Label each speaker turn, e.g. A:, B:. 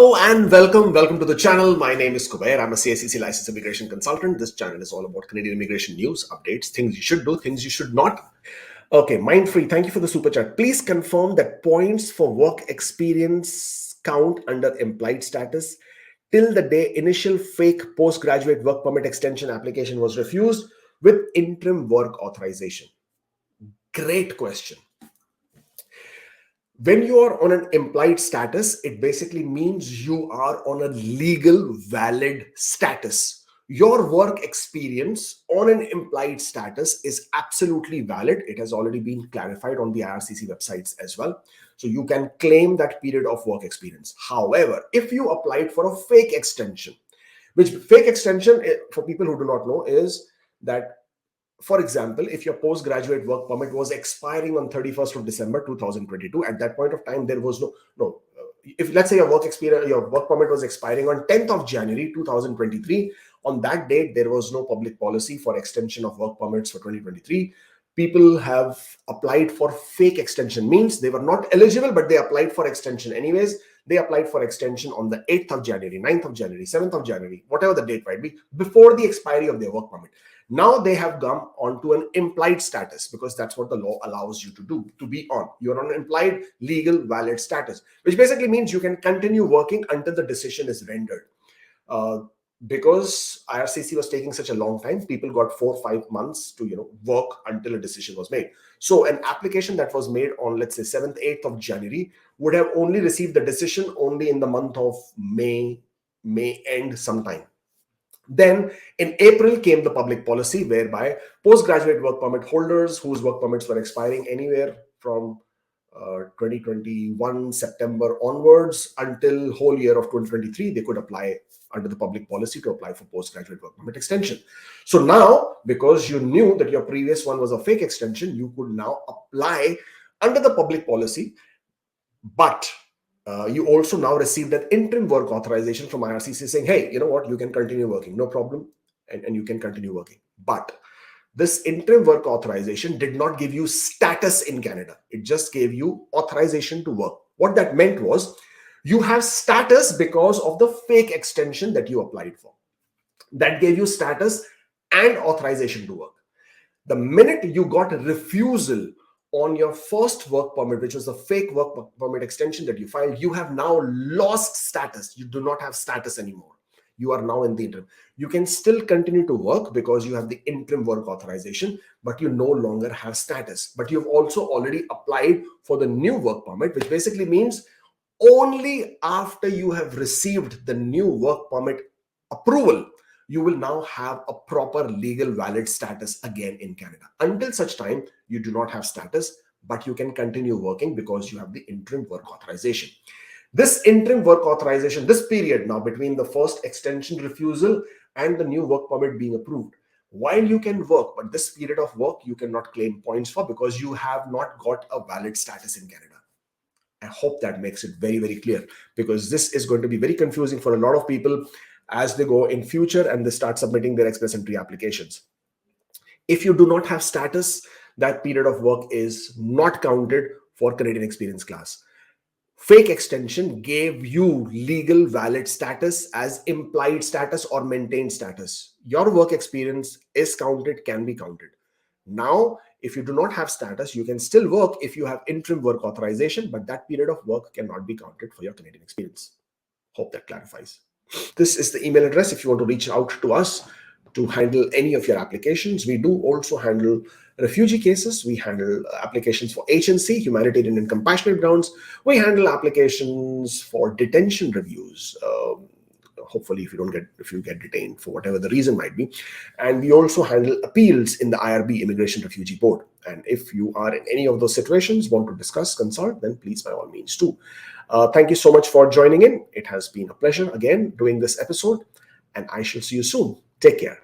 A: Hello and welcome to the channel. My name is Kubeir. I'm a CICC licensed immigration consultant. This channel is all about Canadian immigration news, updates, things you should do, things you should not. Okay, mind free. Thank you for the super chat. Please confirm that points for work experience count under implied status till the day initial fake postgraduate work permit extension application was refused with interim work authorization. Great question. When you are on an implied status, it basically means you are on a legal valid status. Your work experience on an implied status is absolutely valid. It has already been clarified on the IRCC websites as well. So you can claim that period of work experience. However, if you applied for a fake extension, which fake extension, for people who do not know, is that, for example, if your postgraduate work permit was expiring on 31st of December 2022, at that point of time, there was if let's say your work permit was expiring on 10th of January 2023, on that date, there was no public policy for extension of work permits for 2023. People have applied for fake extension, means they were not eligible, but they applied for extension anyways. They applied for extension on the 8th of January, 9th of January, 7th of January, whatever the date might be, before the expiry of their work permit. Now they have come onto an implied status because that's what the law allows you to do, to be on. You're on an implied legal valid status, which basically means you can continue working until the decision is rendered. Because IRCC was taking such a long time, people got 4 or 5 months to work until a decision was made. So an application that was made on, let's say, 7th, 8th of January would have only received the decision only in the month of May end sometime. Then in April came the public policy whereby postgraduate work permit holders whose work permits were expiring anywhere from 2021 September onwards until whole year of 2023, they could apply under the public policy to apply for postgraduate work permit extension. So now, because you knew that your previous one was a fake extension, you could now apply under the public policy, but you also now received an interim work authorization from IRCC saying, hey, you know what, you can continue working, no problem, and you can continue working. But this interim work authorization did not give you status in Canada. It just gave you authorization to work. What that meant was you have status because of the fake extension that you applied for. That gave you status and authorization to work. The minute you got a refusal on your first work permit, which was the fake work permit extension that you filed, you have now lost status. You do not have status anymore. You are now in the interim. You can still continue to work because you have the interim work authorization, but you no longer have status. But you've also already applied for the new work permit, which basically means only after you have received the new work permit approval, you will now have a proper legal valid status again in Canada. Until such time, you do not have status, but you can continue working because you have the interim work authorization. This interim work authorization, this period now between the first extension refusal and the new work permit being approved, while you can work, but this period of work you cannot claim points for because you have not got a valid status in Canada. I hope that makes it very, very clear, because this is going to be very confusing for a lot of people as they go in future and they start submitting their express entry applications. If you do not have status, that period of work is not counted for Canadian experience class. Fake extension gave you legal valid status as implied status or maintained status. Your work experience is counted, can be counted. Now, if you do not have status, you can still work if you have interim work authorization, but that period of work cannot be counted for your Canadian experience. Hope that clarifies. This is the email address if you want to reach out to us to handle any of your applications. We do also handle refugee cases. We handle applications for HNC, humanitarian and compassionate grounds. We handle applications for detention reviews. Hopefully, if you get detained for whatever the reason might be. And we also handle appeals in the IRB, Immigration Refugee Board. And if you are in any of those situations, want to discuss, consult, then please by all means do. Thank you so much for joining in. It has been a pleasure again doing this episode, and I shall see you soon. Take care.